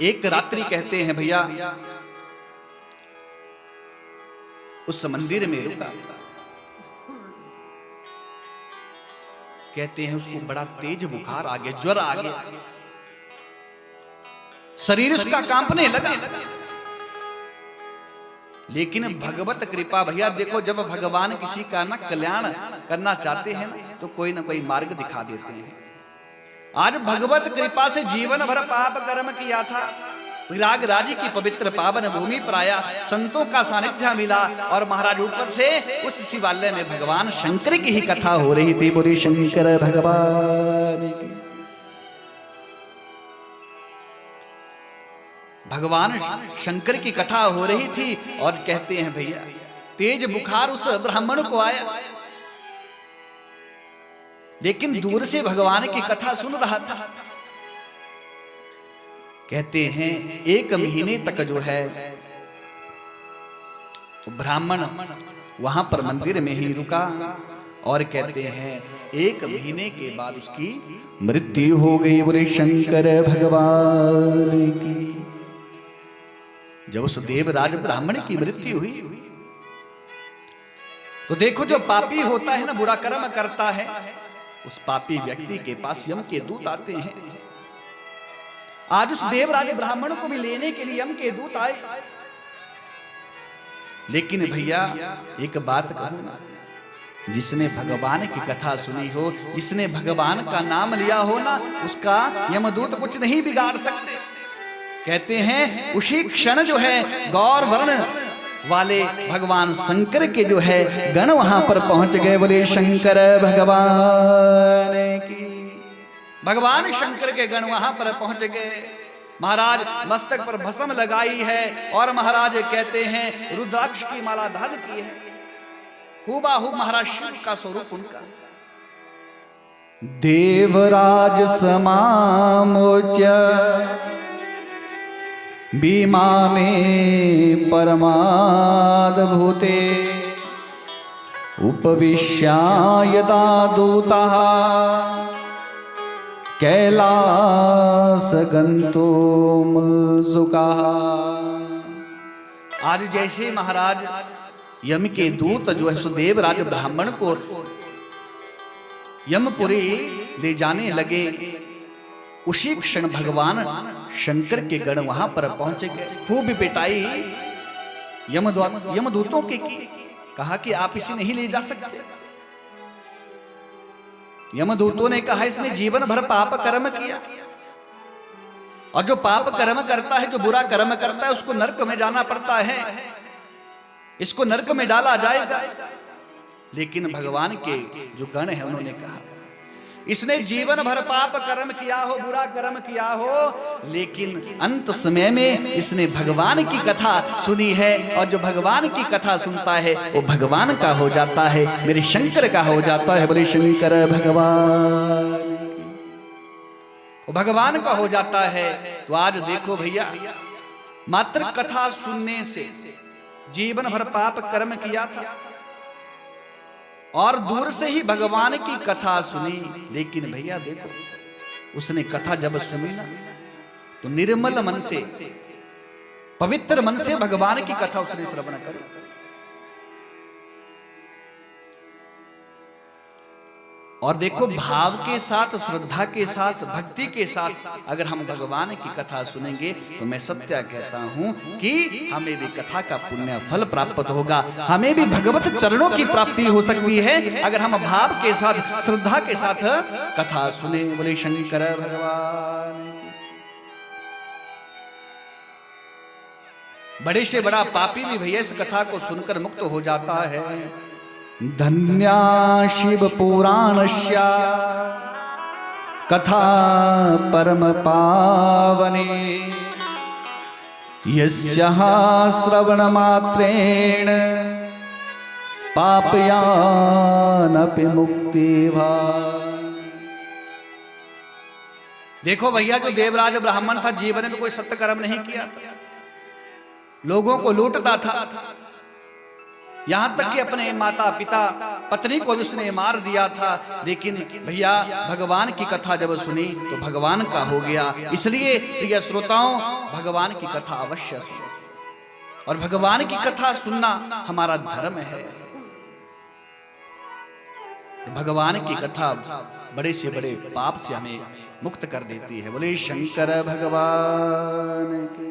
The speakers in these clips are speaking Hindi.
एक रात्रि कहते हैं भैया उस मंदिर में रुका। कहते हैं उसको बड़ा तेज बुखार आ गया, ज्वर आ गया, शरीर उसका कांपने लगा। लेकिन भगवत कृपा भैया देखो, जब भगवान किसी का ना कल्याण करना चाहते हैं ना तो कोई ना कोई मार्ग दिखा देते हैं। आज भगवत कृपा से जीवन भर पाप कर्म किया था, प्रयागराज की पवित्र पावन भूमि पर आया, संतों का सानिध्य मिला और महाराज ऊपर से उस शिवालय में भगवान शंकर की ही कथा हो रही थी। बोले शंकर भगवान की। भगवान शंकर की कथा हो रही थी और कहते हैं भैया तेज बुखार उस ब्राह्मण को आया, लेकिन दूर से भगवान की कथा सुन रहा था। कहते हैं 1 महीने तक जो है ब्राह्मण वहां पर मंदिर में ही रुका और कहते हैं 1 महीने के बाद उसकी मृत्यु हो गई। बोले शंकर भगवान की। जब उस देवराज ब्राह्मण की मृत्यु हुई तो देखो, जो पापी होता है ना, बुरा कर्म करता है, उस पापी व्यक्ति के पास यम के दूत आते हैं। आज उस देवराज ब्राह्मण को भी लेने के लिए यम के दूत आए। लेकिन भैया एक बात कहूं ना, जिसने भगवान की कथा सुनी हो, जिसने भगवान का नाम लिया हो ना, उसका यमदूत कुछ नहीं बिगाड़ सकते। कहते हैं उसी क्षण जो है गौर वर्ण वाले भगवान शंकर के जो है गण वहां पर पहुंच गए। बोले शंकर भगवान की। भगवान शंकर के गण वहां पर पहुंच गए। महाराज मस्तक पर भस्म लगाई है और महाराज कहते हैं रुद्राक्ष की माला धारण की है। हूबहू महाराज शिव का स्वरूप उनका। देवराज समामोच्य विमाने परमाद्भुते उपविश्य यदा दूतः कैलास गंतो मुल्सुकः। आज जैसे महाराज यम के दूत जो है सुदेवराज ब्राह्मण को यमपुरी ले जाने लगे, उसी क्षण भगवान शंकर के गण वहां पर पहुंचे गए। खूब पिटाई यमदूतों की कहा कि आप इसे नहीं ले जा सकते। यमदूतों ने कहा इसने जीवन भर पाप कर्म किया, और जो पाप कर्म करता है, जो बुरा कर्म करता है, उसको नरक में जाना पड़ता है, इसको नरक में डाला जाएगा। लेकिन भगवान के जो गण है उन्होंने कहा इसने जीवन भर पाप कर्म किया हो, बुरा कर्म किया हो, लेकिन अंत समय में इसने भगवान की कथा सुनी है, और जो भगवान की कथा सुनता है वो भगवान का हो जाता है, मेरे शंकर का हो जाता है। बोले शंकर भगवान, वो भगवान का हो जाता है। तो आज देखो भैया, मात्र कथा सुनने से जीवन भर पाप कर्म किया था और दूर से ही भगवान की कथा सुनी। लेकिन भैया देखो, उसने कथा जब सुनी ना तो निर्मल मन से, पवित्र मन से भगवान की कथा उसने श्रवण करी। और देखो, भाव के साथ, श्रद्धा के साथ, भक्ति के साथ अगर हम भगवान की कथा सुनेंगे तो मैं सत्य कहता हूं कि हमें भी कथा का पुण्य फल प्राप्त होगा, हमें भी भगवत चरणों की प्राप्ति हो सकती है अगर हम भाव के साथ, श्रद्धा के साथ कथा सुने। बोले शंकर भगवान की। बड़े से बड़ा पापी भी भैया इस कथा को सुनकर मुक्त हो जाता है। धन्या शिव पुराणस्य कथा परम पावने यस्याः श्रवण मात्रेण पापयानपि मुक्ति भा। देखो भैया, जो देवराज ब्राह्मण था जीवन में कोई सत्य कर्म नहीं किया, लोगों को लूटता था, यहां तक कि अपने माता पिता पत्नी को भी उसने मार दिया था। लेकिन भैया भगवान की कथा जब सुनी तो भगवान का हो गया। इसलिए प्रिय श्रोताओं, भगवान की कथा अवश्य सुनो, और भगवान की कथा सुनना हमारा धर्म है। भगवान की कथा बड़े से बड़े पाप से हमें मुक्त कर देती है। बोले शंकर भगवान की।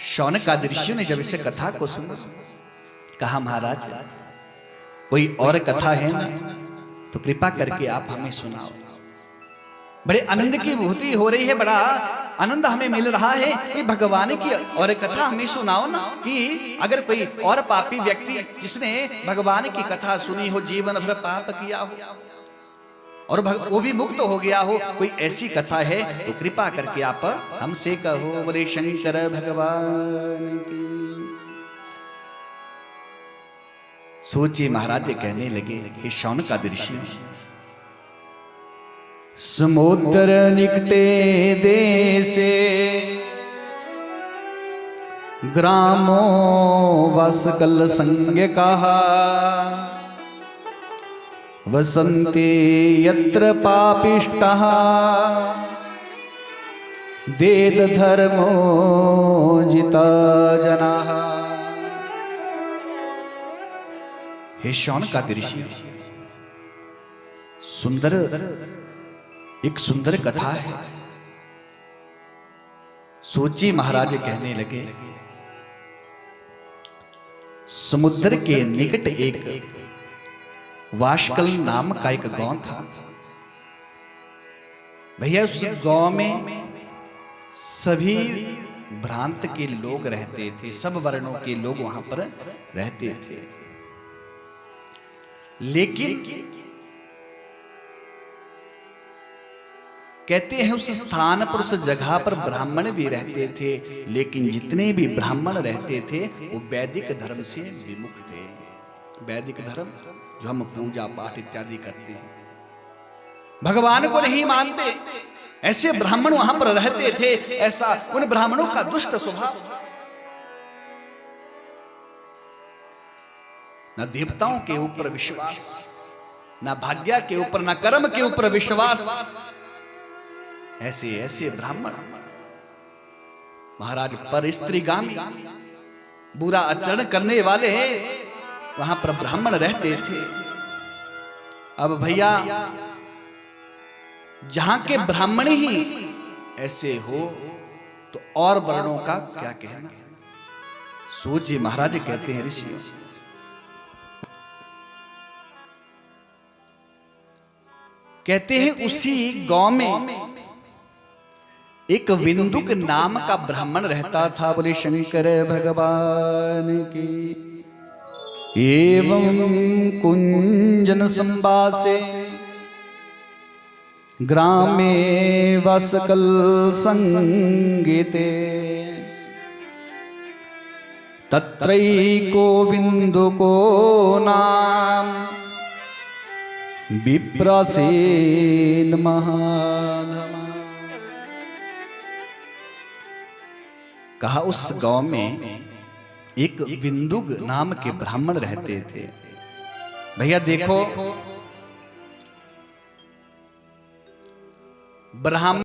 शौनकादि ऋषियों ने जब इस कथा को सुना, कहा महाराज कोई और कथा है ना, तो कृपा करके आप हमें सुनाओ। बड़े आनंद की अनुभूति हो रही है, बड़ा आनंद हमें मिल रहा है कि भगवान की और कथा हमें सुनाओ ना। कि अगर कोई और पापी व्यक्ति जिसने भगवान की कथा सुनी हो, जीवन भर पाप किया हो और वो भी मुक्त हो गया हो, कोई ऐसी कथा है तो कृपा करके आप हमसे कहो। बोले शंकर भगवान की। सोचिए महाराज कहने लगे, हे शौनकादि ऋषि, समुद्र निकटे देशे ग्रामो वसकल संज्ञ कहा, वसन्ति यत्र पापिष्टः वेद धर्मो जिता जनाः। हे शौनकादि ऋषि, सुंदर एक सुंदर कथा है। सोचिए महाराज कहने लगे, समुद्र के निकट एक वाशकल नाम का एक गांव था। भैया उस गांव में सभी भ्रांत के लोग रहते थे, सब वर्णों के लोग वहां पर रहते थे। लेकिन कहते हैं उस स्थान पर, उस जगह पर ब्राह्मण भी रहते थे। लेकिन जितने भी ब्राह्मण रहते थे वो वैदिक धर्म से विमुख थे। वैदिक धर्म जो हम पूजा पाठ इत्यादि करते हैं, भगवान को नहीं मानते, ऐसे ब्राह्मण वहां पर रहते थे। ऐसा उन ब्राह्मणों का दुष्ट स्वभाव, न देवताओं के ऊपर विश्वास, न भाग्य के ऊपर, न कर्म के ऊपर विश्वास। ऐसे ऐसे ब्राह्मण महाराज पर स्त्रीगामी, बुरा आचरण करने वाले वहां पर ब्राह्मण रहते थे। अब भैया जहां के ब्राह्मण ही ऐसे हो तो और वर्णों का क्या कहना। सोचिए महाराज कहते हैं, ऋषि कहते हैं उसी गांव में एक विंदुक नाम का ब्राह्मण रहता था। बोले शंकर भगवान की। एवं कुंजन संवासे ग्रामे वसकल संगीते, तत्रैको विंदुको नाम विप्रसेन महाधमा। कहा उस गांव में एक विंदुक नाम के ब्राह्मण रहते थे। भैया देखो, ब्राह्मण